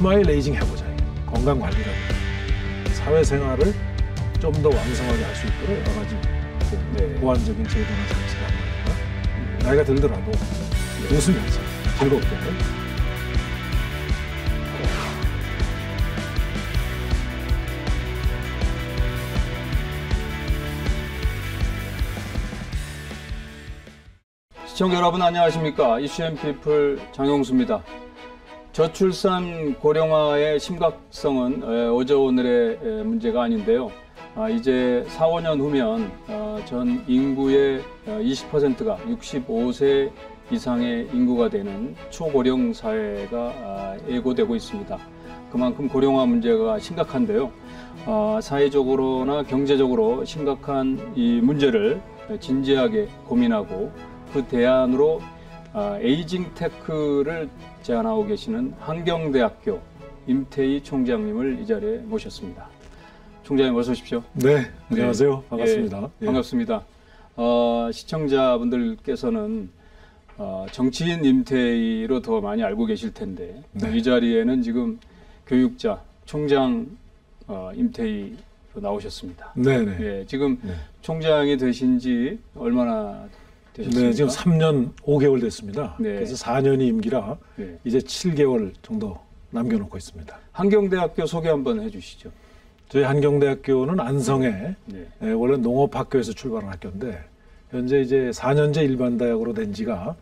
스마일 에이징 해보자. 건강 관리라든가 사회생활을 좀 더 왕성하게 할 수 있도록 여러 가지 보완적인 제도나 정책을 한다든가 나이가 들더라도 웃으면서 즐겁게 시청자 여러분 안녕하십니까? 이슈앤피플 장용수입니다. 저출산 고령화의 심각성은 어제 오늘의 문제가 아닌데요. 이제 4, 5년 후면 전 인구의 20%가 65세 이상의 인구가 되는 초고령 사회가 예고되고 있습니다. 그만큼 고령화 문제가 심각한데요. 사회적으로나 경제적으로 심각한 이 문제를 진지하게 고민하고 그 대안으로 에이징 테크를 제안하고 계시는 한경대학교 임태희 총장님을 이 자리에 모셨습니다. 총장님 어서 오십시오. 네, 안녕하세요. 반갑습니다. 예, 반갑습니다. 시청자분들께서는 정치인 임태희로 더 많이 알고 계실 텐데 이 자리에는 지금 교육자 총장 임태희로 나오셨습니다. 네네. 예, 지금 총장이 되신 지 얼마나 되셨습니까? 네, 지금 3년 5개월 됐습니다. 네. 그래서 4년이 임기라 이제 7개월 정도 남겨놓고 있습니다. 한경대학교 소개 한번 해주시죠. 저희 한경대학교는 안성에 원래 농업학교에서 출발한 학교인데 현재 이제 4년제 일반대학으로 된 지가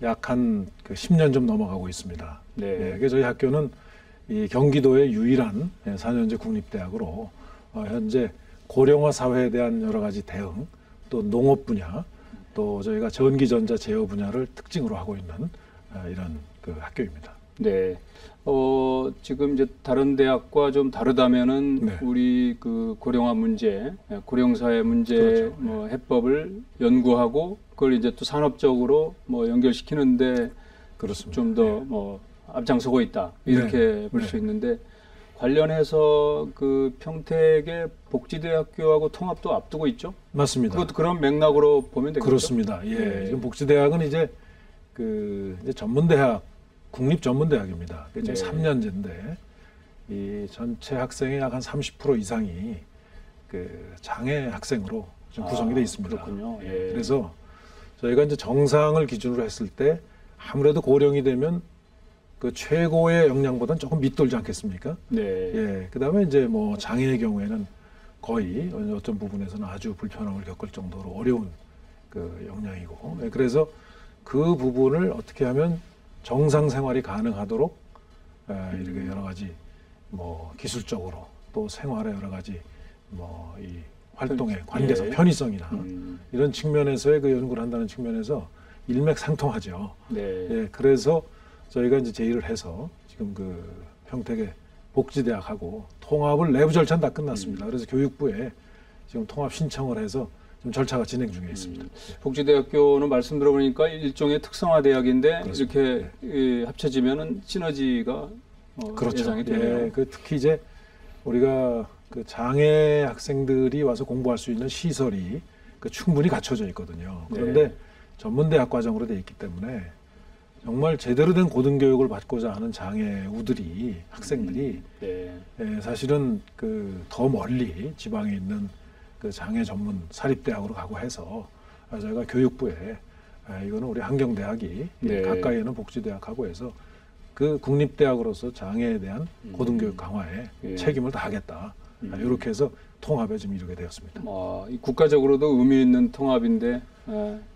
약 한 10년 좀 넘어가고 있습니다. 그래서 저희 학교는 이 경기도의 유일한 4년제 국립대학으로 현재 고령화 사회에 대한 여러 가지 대응, 또 농업 분야, 또 저희가 전기전자 제어 분야를 특징으로 하고 있는 이런 그 학교입니다. 네. 지금 이제 다른 대학과 좀 다르다면은 우리 그 고령화 문제, 고령사회 문제 그렇죠. 뭐 해법을 연구하고 그걸 이제 또 산업적으로 뭐 연결시키는데 좀 더 뭐 앞장서고 있다 이렇게 볼 수 있는데 관련해서 그 평택의 복지대학교하고 통합도 앞두고 있죠? 맞습니다. 그것도 그런 맥락으로 보면 되겠죠? 그렇습니다. 예. 지금 복지대학은 이제 이제 전문대학, 국립전문대학입니다. 지금 3년제인데 이 전체 학생의 약 한 30% 이상이 그 장애 학생으로 좀 구성이 되어 있습니다. 그렇군요. 그래서 저희가 이제 정상을 기준으로 했을 때 아무래도 고령이 되면 그 최고의 역량보다는 조금 밑돌지 않겠습니까? 그다음에 이제 뭐 장애의 경우에는 거의 어떤 부분에서는 아주 불편함을 겪을 정도로 어려운 그 역량이고, 그래서 그 부분을 어떻게 하면 정상 생활이 가능하도록 이렇게 여러 가지 뭐 기술적으로 또 생활의 여러 가지 뭐 이 활동의 관계성, 편의성이나 이런 측면에서의 그 연구를 한다는 측면에서 일맥상통하죠. 그래서 저희가 이제 제의를 해서 지금 그 평택의 복지대학하고 통합을 내부 절차는 다 끝났습니다. 그래서 교육부에 지금 통합 신청을 해서 지금 절차가 진행 중에 있습니다. 복지대학교는 말씀 들어보니까 일종의 특성화 대학인데 그렇습니다. 이렇게 합쳐지면은 시너지가 예상이 되네요. 특히 이제 우리가 그 장애 학생들이 와서 공부할 수 있는 시설이 충분히 갖춰져 있거든요. 그런데 전문대학 과정으로 돼 있기 때문에 정말 제대로 된 고등교육을 받고자 하는 장애우들이 학생들이 사실은 그 더 멀리 지방에 있는 그 장애 전문 사립대학으로 가고 해서 저희가 교육부에 이거는 우리 한경대학이 가까이에는 복지대학하고 해서 그 국립대학으로서 장애에 대한 고등교육 강화에 책임을 다하겠다. 이렇게 해서 통합에 좀 이르게 되었습니다. 국가적으로도 의미 있는 통합인데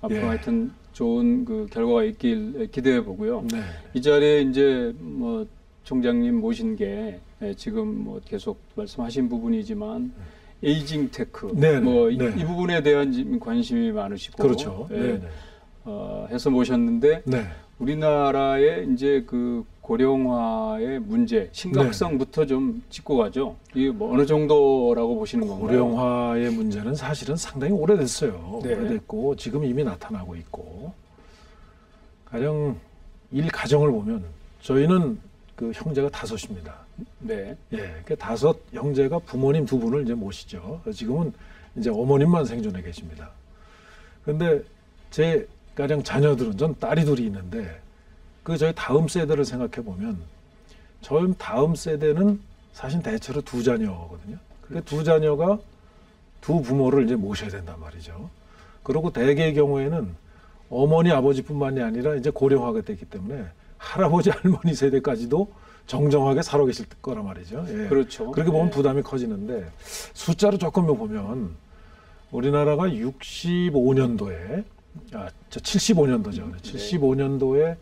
앞으로 하여튼 좋은 그 결과가 있길 기대해 보고요. 이 자리에 이제 뭐 총장님 모신 게 지금 뭐 계속 말씀하신 부분이지만 에이징 테크 이 부분에 대한 관심이 많으시고 그렇죠. 해서 모셨는데 우리나라의 이제 그 고령화의 문제 심각성부터 좀 짚고 가죠. 이게 뭐 어느 정도라고 보시는 건가요? 고령화의 문제는 사실은 상당히 오래됐어요. 오래됐고 지금 이미 나타나고 있고 가령 일 가정을 보면 저희는 그 형제가 5입니다. 그 5 형제가 부모님 2분을 이제 모시죠. 지금은 이제 어머님만 생존해 계십니다. 그런데 제 가령 자녀들은 전 딸이 2이 있는데 그 저희 다음 세대를 생각해 보면 저희 다음 세대는 사실 대체로 두 자녀거든요. 그러니까 두 자녀가 두 부모를 이제 모셔야 된단 말이죠. 그리고 대개의 경우에는 어머니 아버지뿐만이 아니라 이제 고령화가 됐기 때문에 할아버지 할머니 세대까지도 정정하게 살아 계실 거란 말이죠. 예. 그렇죠. 그렇게 보면 부담이 커지는데 숫자로 조금 보면 우리나라가 65년도에 저 75년도죠. 75년도에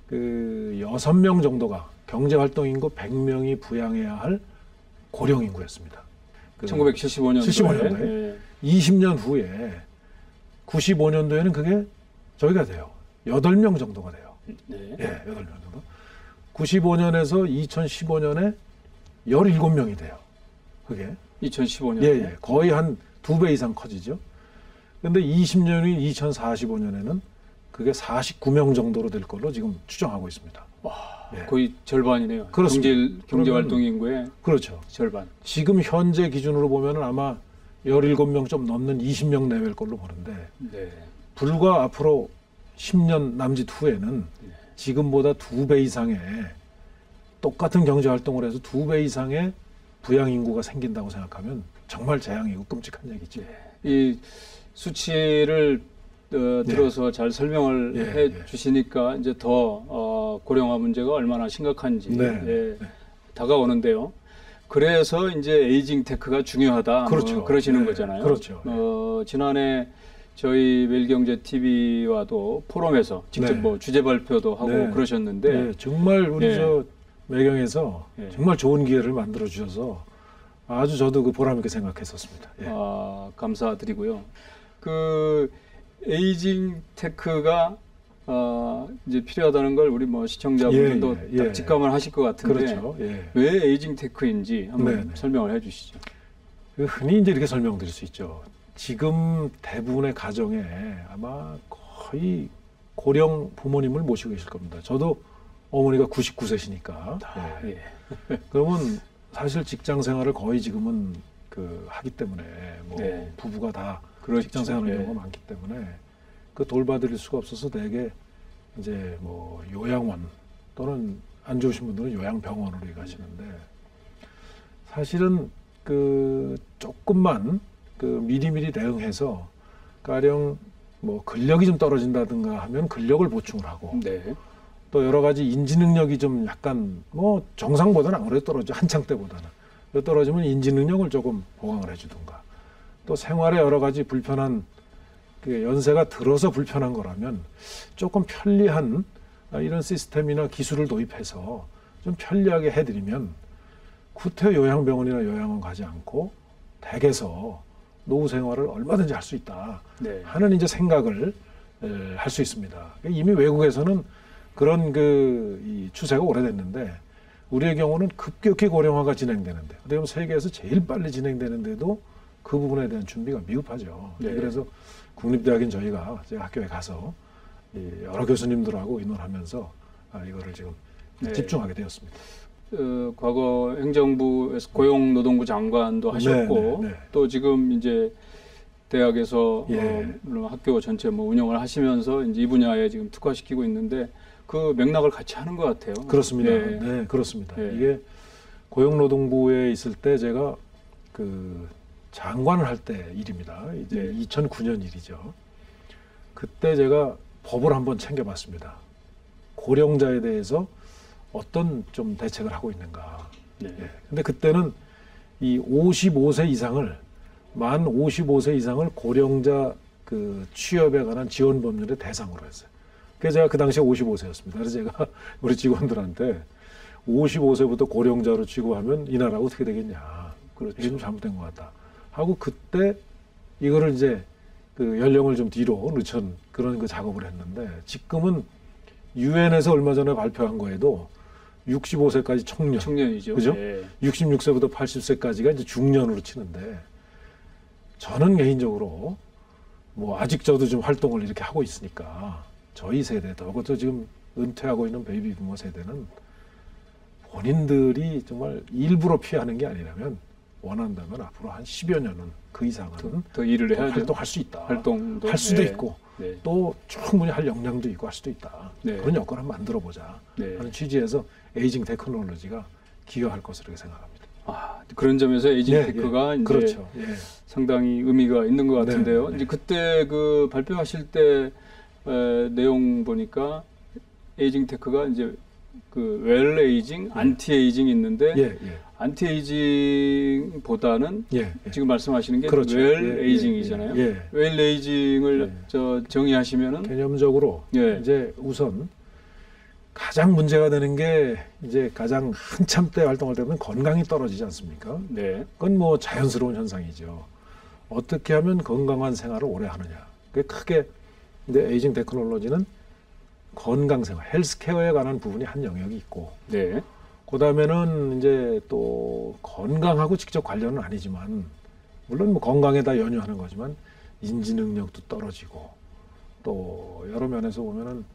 그 6명 정도가 경제활동 인구 100명이 부양해야 할 고령 인구였습니다. 1975년도에. 75년도에. 예. 20년 후에 95년도에는 그게 저희가 돼요. 8명 정도가 돼요. 네. 예, 8명 정도. 95년에서 2015년에 17명이 돼요. 그게. 2015년에. 예, 예. 거의 한 2배 이상 커지죠. 근데 20년인 2045년에는 그게 49명 정도로 될 걸로 지금 추정하고 있습니다. 와, 예. 거의 절반이네요. 그렇습니다. 경제활동 인구의 그렇죠. 절반. 지금 현재 기준으로 보면은 아마 17명 좀 넘는 20명 내외일 걸로 보는데 네. 불과 앞으로 10년 남짓 후에는 지금보다 2배 이상의 똑같은 경제활동을 해서 2배 이상의 부양 인구가 생긴다고 생각하면 정말 재앙이고 끔찍한 얘기죠. 이 수치를 들어서 잘 설명을 해 주시니까 이제 더 고령화 문제가 얼마나 심각한지 다가오는데요. 그래서 이제 에이징 테크가 중요하다. 그렇죠. 그러시는 거잖아요. 그렇죠. 지난해 저희 매일경제 TV와도 포럼에서 직접 뭐 주제 발표도 하고 그러셨는데 정말 우리 저 매경에서 정말 좋은 기회를 만들어 주셔서 아주 저도 그 보람 있게 생각했었습니다. 감사드리고요. 그 에이징 테크가 이제 필요하다는 걸 우리 뭐 시청자분들도 딱 직감을 하실 것 같은데 그렇죠. 왜 에이징 테크인지 한번 설명을 해주시죠. 흔히 이제 이렇게 설명드릴 수 있죠. 지금 대부분의 가정에 아마 거의 고령 부모님을 모시고 계실 겁니다. 저도 어머니가 99세시니까. 그러면 사실 직장 생활을 거의 지금은 하기 때문에 뭐 부부가 다 직장 생활하는 경우가 많기 때문에 그 돌봐드릴 수가 없어서 대개 이제 뭐 요양원 또는 안 좋으신 분들은 요양병원으로 가시는데 사실은 조금만 미리미리 대응해서 가령 뭐 근력이 좀 떨어진다든가 하면 근력을 보충을 하고 또 여러 가지 인지 능력이 좀 약간 뭐 정상보다는 아무래도 떨어져 한창 때보다는 떨어지면 인지 능력을 조금 보강을 해주든가 또 생활에 여러 가지 불편한 연세가 들어서 불편한 거라면 조금 편리한 이런 시스템이나 기술을 도입해서 좀 편리하게 해드리면 구태 요양병원이나 요양원 가지 않고 댁에서 노후 생활을 얼마든지 할 수 있다 하는 이제 생각을 할 수 있습니다. 이미 외국에서는 그런 이 추세가 오래됐는데 우리의 경우는 급격히 고령화가 진행되는데 어떻게 보면 세계에서 제일 빨리 진행되는데도 그 부분에 대한 준비가 미흡하죠. 그래서 국립대학인 저희가 제가 학교에 가서 여러 교수님들하고 의논하면서 이거를 지금 집중하게 되었습니다. 과거 행정부에서 고용노동부 장관도 하셨고 또 지금 이제 대학에서 물론 학교 전체 뭐 운영을 하시면서 이제 이 분야에 지금 특화시키고 있는데 그 맥락을 같이 하는 것 같아요. 그렇습니다. 네, 그렇습니다. 이게 고용노동부에 있을 때 제가 장관을 할 때 일입니다. 이제 2009년 일이죠. 그때 제가 법을 한번 챙겨봤습니다. 고령자에 대해서 어떤 좀 대책을 하고 있는가. 근데 그때는 이 55세 이상을 만 55세 이상을 고령자 취업에 관한 지원 법률의 대상으로 했어요. 그래서 제가 그 당시에 55세였습니다. 그래서 제가 우리 직원들한테 55세부터 고령자로 취급하면 이 나라가 어떻게 되겠냐. 이게 좀 잘못된 것 같다. 하고 그때 이거를 이제 연령을 좀 뒤로 늦춘 그런 작업을 했는데 지금은 유엔에서 얼마 전에 발표한 거에도 65세까지 청년이죠. 그죠? 66세부터 80세까지가 이제 중년으로 치는데 저는 개인적으로 뭐 아직 저도 좀 활동을 이렇게 하고 있으니까 저희 세대, 그것도 지금 은퇴하고 있는 베이비 부모 세대는 본인들이 정말 일부러 피하는 게 아니라면 원한다면 앞으로 한 10여 년은 그 이상은 더 일을 해야 활동할 수 있다. 활동도 할 수도 있고 또 충분히 할 역량도 있고 할 수도 있다. 그런 여건을 만들어 보자 하는 취지에서 에이징 테크놀로지가 기여할 것으로 생각합니다. 아, 그런 점에서 에이징 테크가 이제 그렇죠. 상당히 의미가 있는 것 같은데요. 네. 이제 그때 그 발표하실 때 내용 보니까 에이징 테크가 이제 그 웰 에이징, 안티 에이징이 있는데 안티에이징보다는 지금 말씀하시는 게 그렇죠. 웰 에이징이잖아요. 웰 에이징을 정의하시면은 개념적으로 이제 우선 가장 문제가 되는 게 이제 가장 한참 때 활동할 때 보면 건강이 떨어지지 않습니까? 그건 뭐 자연스러운 현상이죠. 어떻게 하면 건강한 생활을 오래 하느냐. 그게 크게 이제 에이징 테크놀로지는 건강 생활, 헬스케어에 관한 부분이 한 영역이 있고 그다음에는 이제 또 건강하고 직접 관련은 아니지만 물론 뭐 건강에다 연유하는 거지만 인지 능력도 떨어지고 또 여러 면에서 보면은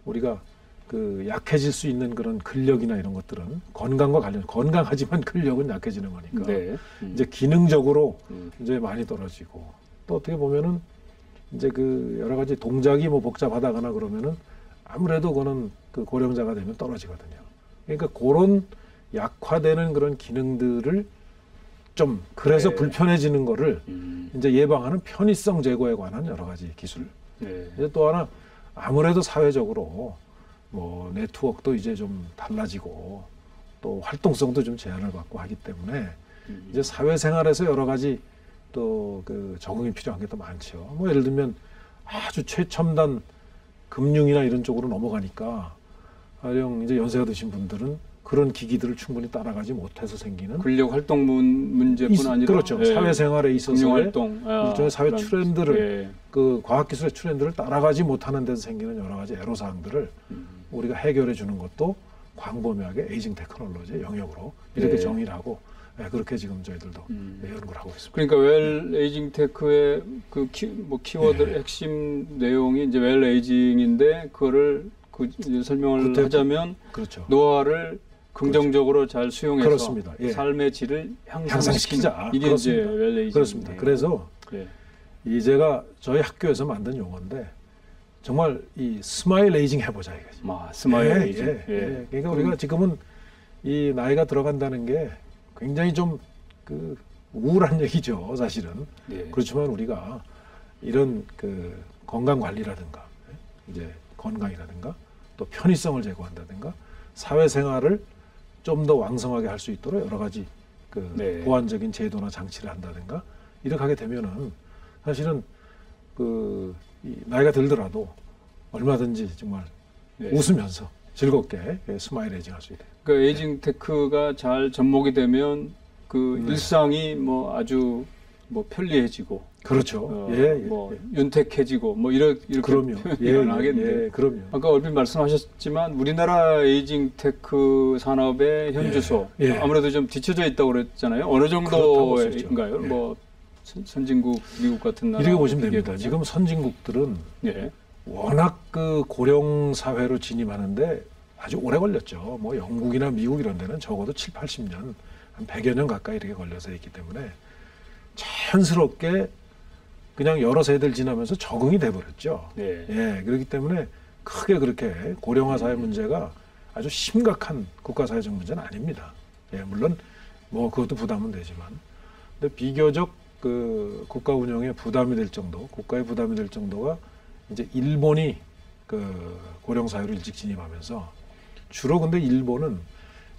우리가 그 약해질 수 있는 그런 근력이나 이런 것들은 건강과 관련 건강하지만 근력은 약해지는 거니까 이제 기능적으로 이제 많이 떨어지고 또 어떻게 보면은 이제 그 여러 가지 동작이 뭐 복잡하다거나 그러면은 아무래도 그거는 그 고령자가 되면 떨어지거든요. 그러니까 그런 약화되는 그런 기능들을 좀 그래서 불편해지는 거를 이제 예방하는 편의성 제거에 관한 여러 가지 기술. 이제 또 하나 아무래도 사회적으로 뭐 네트워크도 이제 좀 달라지고 또 활동성도 좀 제한을 받고 하기 때문에 이제 사회생활에서 여러 가지 또 그 적응이 필요한 게 더 많죠. 뭐 예를 들면 아주 최첨단 금융이나 이런 쪽으로 넘어가니까 가령 이제 연세가 드신 분들은 그런 기기들을 충분히 따라가지 못해서 생기는 근력 활동 문제뿐 아니라 그렇죠. 사회생활에 있어서의 활동, 일종의 사회 트렌드를 그 과학기술의 트렌드를 따라가지 못하는 데서 생기는 여러 가지 애로사항들을 우리가 해결해 주는 것도 광범위하게 에이징 테크놀로지의 영역으로 이렇게 정의를 하고 그렇게 지금 저희들도 연구를 하고 있습니다. 그러니까 웰 에이징 테크의 그 키워드 핵심 내용이 이제 웰 에이징인데 그거를 그 설명을 하자면 노화를 긍정적으로 잘 수용해서 삶의 질을 향상시키자. 이게 이제 웰 에이징. 그렇습니다. 그래서 이 제가 저희 학교에서 만든 용어인데 정말 이 스마일 에이징 해보자 이거지. 스마일 에이징. 그러니까 우리가 지금은 이 나이가 들어간다는 게 굉장히 좀 그 우울한 얘기죠, 사실은. 그렇지만 우리가 이런 그 건강 관리라든가 이제 건강이라든가 또 편의성을 제고한다든가 사회생활을 좀 더 왕성하게 할 수 있도록 여러 가지 그 보완적인 제도나 장치를 한다든가 이렇게 하게 되면은 사실은 그 나이가 들더라도 얼마든지 정말 웃으면서 즐겁게 스마일 에이징 할 수 있다. 그 에이징 테크가 잘 접목이 되면 그 일상이 뭐 아주 뭐 편리해지고 그렇죠. 윤택해지고 뭐 이렇게 그럼요. 하겠는데. 그럼요. 아까 얼핏 말씀하셨지만 우리나라 에이징 테크 산업의 현주소 아무래도 좀 뒤쳐져 있다고 그랬잖아요. 어느 정도인가요? 뭐 선진국 미국 같은 나라 이렇게 보시면 됩니다. 지금 선진국들은 워낙 그 고령 사회로 진입하는데 아주 오래 걸렸죠. 뭐 영국이나 미국 이런 데는 적어도 7, 80년, 한 100여 년 가까이 이렇게 걸려서 있기 때문에 자연스럽게 그냥 여러 세대를 지나면서 적응이 돼버렸죠. 그렇기 때문에 크게 그렇게 고령화 사회 문제가 아주 심각한 국가사회적 문제는 아닙니다. 물론 뭐 그것도 부담은 되지만, 근데 비교적 그 국가 운영에 부담이 될 정도, 국가에 부담이 될 정도가 이제 일본이 그 고령 사회로 일찍 진입하면서 주로 근데 일본은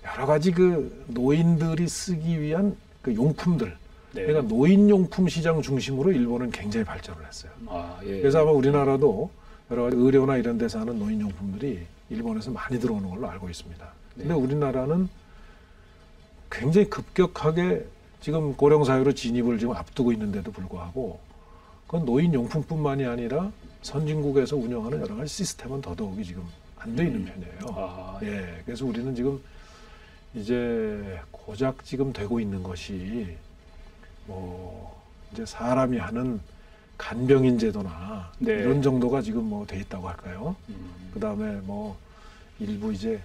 여러 가지 그 노인들이 쓰기 위한 그 용품들, 그러니까 노인용품 시장 중심으로 일본은 굉장히 발전을 했어요. 그래서 아마 우리나라도 여러 가지 의료나 이런 데서 하는 노인용품들이 일본에서 많이 들어오는 걸로 알고 있습니다. 근데 우리나라는 굉장히 급격하게 지금 고령사회로 진입을 지금 앞두고 있는데도 불구하고 그건 노인용품뿐만이 아니라 선진국에서 운영하는 여러 가지 시스템은 더더욱이 지금 안 돼 있는 편이에요. 그래서 우리는 지금 이제 고작 지금 되고 있는 것이 뭐 이제 사람이 하는 간병인 제도나 이런 정도가 지금 뭐 돼 있다고 할까요? 그 다음에 뭐 일부 이제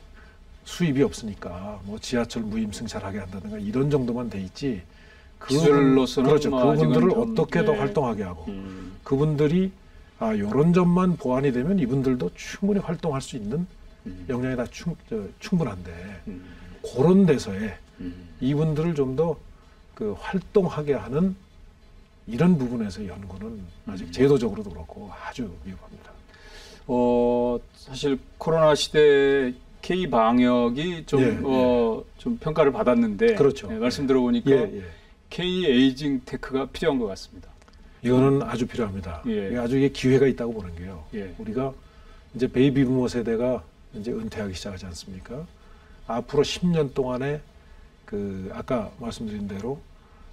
수입이 없으니까 뭐 지하철 무임승차하게 한다든가 이런 정도만 돼 있지. 기술로서는 그렇죠. 그분들을 어떻게 더 활동하게 하고 그분들이 이런 점만 보완이 되면 이분들도 충분히 활동할 수 있는 역량이 다 충분한데 그런 데서에 이분들을 좀 더 그 활동하게 하는 이런 부분에서 연구는 아직 제도적으로도 그렇고 아주 위험합니다. 사실 코로나 시대에 K 방역이 좀 평가를 받았는데 그렇죠. 말씀 들어보니까 K 에이징 테크가 필요한 것 같습니다. 이거는 아주 필요합니다. 아주 이게 기회가 있다고 보는 게요. 우리가 이제 베이비 부모 세대가 이제 은퇴하기 시작하지 않습니까? 앞으로 10년 동안에 그 아까 말씀드린 대로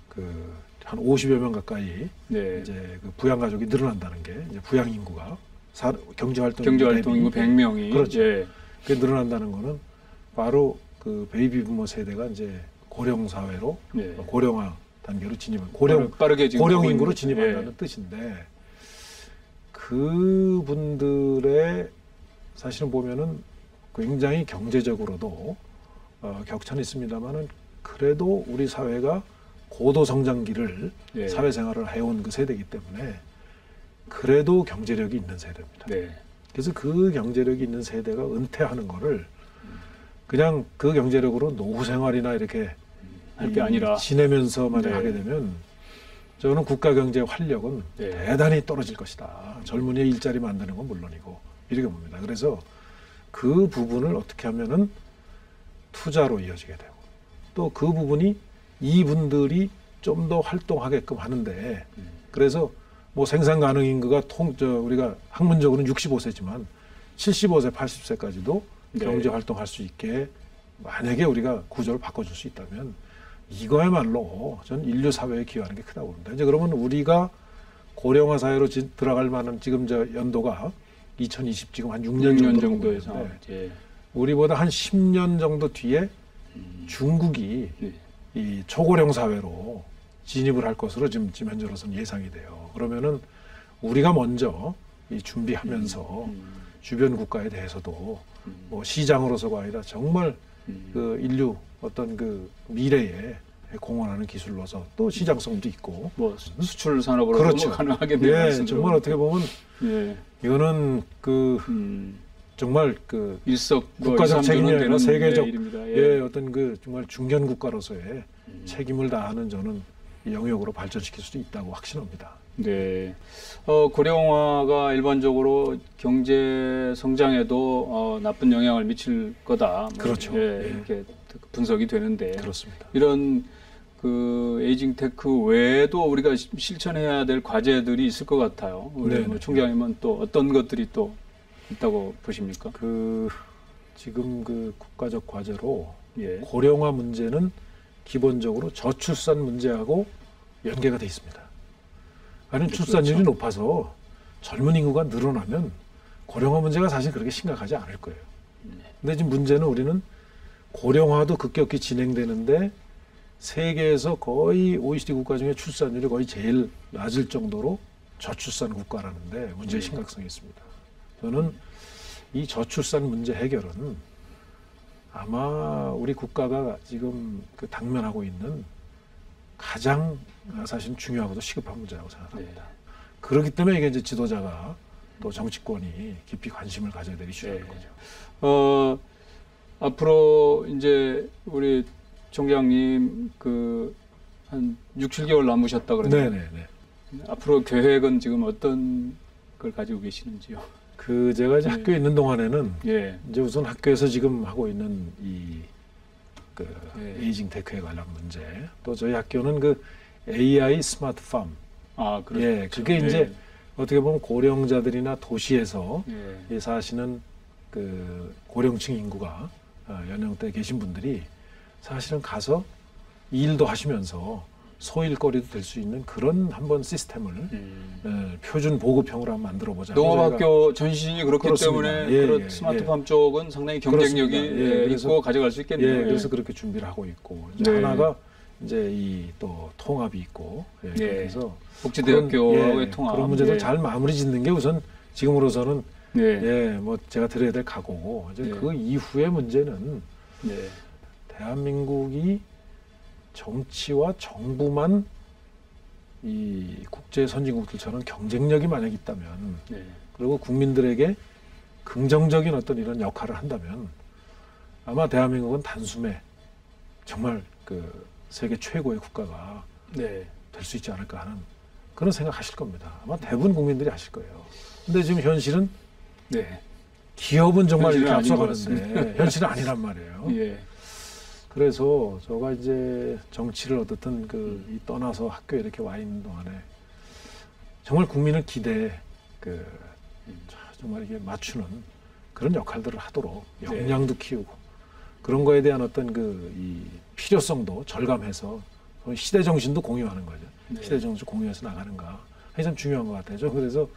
그 한 50여 명 가까이 이제 그 부양 가족이 늘어난다는 게 이제 부양 인구가 경제 활동 인구 100명이 그렇죠. 그게 늘어난다는 거는 바로 그 베이비 부모 세대가 이제 고령 사회로 고령화 단계로 빠르게 고령 인구로 진입한다는 뜻인데 그분들의 사실은 보면은 굉장히 경제적으로도 격차는 있습니다만은 그래도 우리 사회가 고도 성장기를 사회생활을 해온 그 세대이기 때문에 그래도 경제력이 있는 세대입니다. 그래서 그 경제력이 있는 세대가 은퇴하는 거를 그냥 그 경제력으로 노후 생활이나 이렇게 할 게 아니라 지내면서만 하게 되면 저는 국가 경제의 활력은 대단히 떨어질 것이다. 젊은이의 일자리 만드는 건 물론이고 이렇게 봅니다. 그래서 그 부분을 어떻게 하면은 투자로 이어지게 되고 또 그 부분이 이분들이 좀 더 활동하게끔 하는데 그래서 뭐 생산 가능 인구가 우리가 학문적으로는 65세지만 75세, 80세까지도 경제 활동할 수 있게 만약에 우리가 구조를 바꿔줄 수 있다면 이거야말로 전 인류 사회에 기여하는 게 크다고 봅니다. 이제 그러면 우리가 고령화 사회로 들어갈 만한 지금 저 연도가 2020 지금 한 6년 정도에서 우리보다 한 10년 정도 뒤에 중국이 이 초고령 사회로 진입을 할 것으로 지금 현재로서는 예상이 돼요. 그러면은 우리가 먼저 이 준비하면서 주변 국가에 대해서도 뭐 시장으로서가 아니라 정말 그 인류 어떤 그 미래에 공헌하는 기술로서 또 시장성도 있고 뭐 수출 산업으로도 그렇죠. 가능하겠네요. 정말 어떻게 보면 이거는 그 정말 그 국가적 책임이 아니라 세계적 어떤 그 정말 중견 국가로서의 책임을 다하는 저는 영역으로 발전시킬 수도 있다고 확신합니다. 네, 고령화가 일반적으로 경제 성장에도 나쁜 영향을 미칠 거다. 그렇죠. 이렇게 분석이 되는데 그렇습니다. 이런 그 에이징 테크 외에도 우리가 실천해야 될 과제들이 있을 것 같아요. 우리 뭐 총장님은 또 어떤 것들이 또 있다고 보십니까? 지금 그 국가적 과제로 고령화 문제는 기본적으로 저출산 문제하고 연계가 돼 있습니다. 아니면 출산율이 높아서 젊은 인구가 늘어나면 고령화 문제가 사실 그렇게 심각하지 않을 거예요. 근데 지금 문제는 우리는 고령화도 급격히 진행되는데 세계에서 거의 OECD 국가 중에 출산율이 거의 제일 낮을 정도로 저출산 국가라는데 문제의 심각성이 있습니다. 저는 이 저출산 문제 해결은 아마 우리 국가가 지금 그 당면하고 있는 가장 사실 중요하고도 시급한 문제라고 생각합니다. 그렇기 때문에 이게 이제 지도자가 또 정치권이 깊이 관심을 가져야 될 이슈라는 거죠. 앞으로 이제 우리 총장님 그 한 6, 7개월 남으셨다 그러는데 앞으로 계획은 지금 어떤 걸 가지고 계시는지요? 제가 이제 학교에 있는 동안에는 이제 우선 학교에서 지금 하고 있는 에이징 테크에 관한 문제, 또 저희 학교는 그 AI 스마트 팜, 그렇죠. 그게 이제 어떻게 보면 고령자들이나 도시에서 사시는 그 고령층 인구가 연령대에 계신 분들이 사실은 가서 일도 하시면서 소일거리도 될 수 있는 그런 한번 시스템을 표준 보급형으로 한번 만들어보자. 농업학교 전신이 그렇기 때문에 그런 스마트팜 쪽은 상당히 경쟁력이 있고 가져갈 수 있겠네요. 그래서 그렇게 준비를 하고 있고 이제 하나가 이제 이 또 통합이 있고 그래서 복지대학교의 통합 그런 문제도 잘 마무리 짓는 게 우선 지금으로서는 뭐 제가 드려야 될 각오고 이제 그 이후의 문제는 대한민국이 정치와 정부만 이 국제 선진국들처럼 경쟁력이 만약 있다면 그리고 국민들에게 긍정적인 어떤 이런 역할을 한다면 아마 대한민국은 단숨에 정말 그 세계 최고의 국가가 될 수 있지 않을까 하는 그런 생각하실 겁니다. 아마 대부분 국민들이 하실 거예요. 근데 지금 현실은 기업은 정말 이렇게 앞서가는데 현실은 아니란 말이에요. 그래서 제가 이제 정치를 어떻든 이 떠나서 학교에 이렇게 와 있는 동안에 정말 국민을 정말 이게 맞추는 그런 역할들을 하도록 역량도 키우고 그런 거에 대한 어떤 이 필요성도 절감해서 시대 정신도 공유하는 거죠. 시대 정신 공유해서 나가는가. 그게 참 중요한 것 같아요. 그래서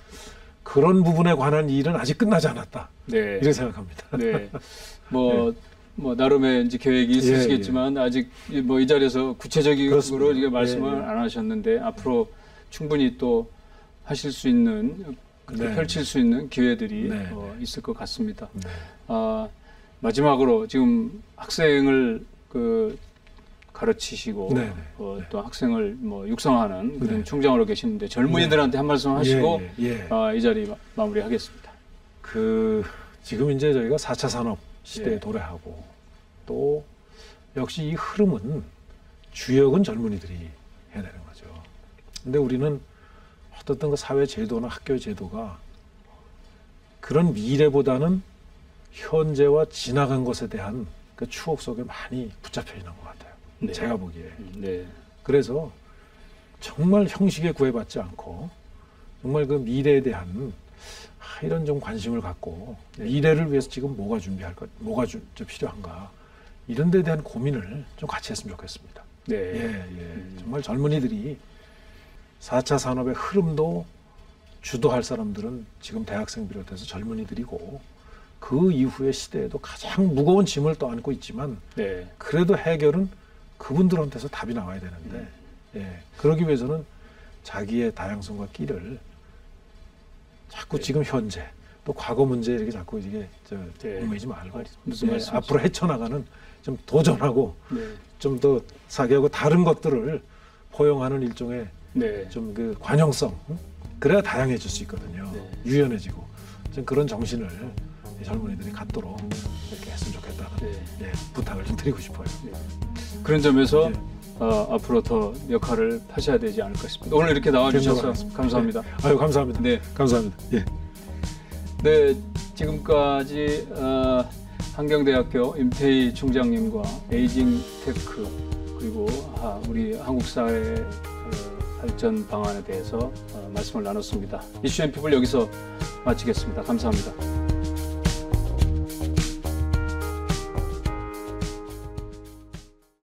그런 부분에 관한 일은 아직 끝나지 않았다. 이렇게 생각합니다. 뭐 나름의 이제 계획이 있으시겠지만 아직 뭐 이 자리에서 구체적으로 이게 말씀을 안 하셨는데 앞으로 충분히 또 하실 수 있는 펼칠 수 있는 기회들이 있을 것 같습니다. 마지막으로 지금 학생을 가르치시고 또 학생을 뭐 육성하는 그런 총장으로 계시는데 젊은이들한테 한 말씀 하시고 이 자리 마무리하겠습니다. 지금 이제 저희가 4차 산업 시대에 도래하고 또 역시 이 흐름은 주역은 젊은이들이 해야 되는 거죠. 근데 우리는 어떤 그 사회 제도나 학교 제도가 그런 미래보다는 현재와 지나간 것에 대한 그 추억 속에 많이 붙잡혀 있는 것 같아요. 제가 보기에. 그래서 정말 형식에 구애받지 않고 정말 그 미래에 대한 이런 좀 관심을 갖고 미래를 위해서 지금 뭐가 필요한가 이런 데 대한 고민을 좀 같이 했으면 좋겠습니다. 정말 젊은이들이 4차 산업의 흐름도 주도할 사람들은 지금 대학생 비롯해서 젊은이들이고 그 이후의 시대에도 가장 무거운 짐을 또 안고 있지만 그래도 해결은 그분들한테서 답이 나와야 되는데 그러기 위해서는 자기의 다양성과 끼를 자꾸 지금 현재 또 과거 문제 이렇게 자꾸 이게 얽매이지 말고 앞으로 헤쳐나가는 좀 도전하고 좀 더 사기하고 다른 것들을 포용하는 일종의 좀 그 관용성 그래야 다양해질 수 있거든요. 유연해지고 좀 그런 정신을 젊은이들이 갖도록 이렇게 했으면 좋겠다는 부탁을 좀 드리고 싶어요. 그런 점에서 앞으로 더 역할을 하셔야 되지 않을까 싶습니다. 오늘 이렇게 나와주셔서 감사합니다. 아유 감사합니다. 감사합니다. 지금까지 한경대학교 임태희 총장님과 에이징 테크 그리고 우리 한국 사회 발전 방안에 대해서 말씀을 나눴습니다. 이슈 앤 피플 여기서 마치겠습니다. 감사합니다.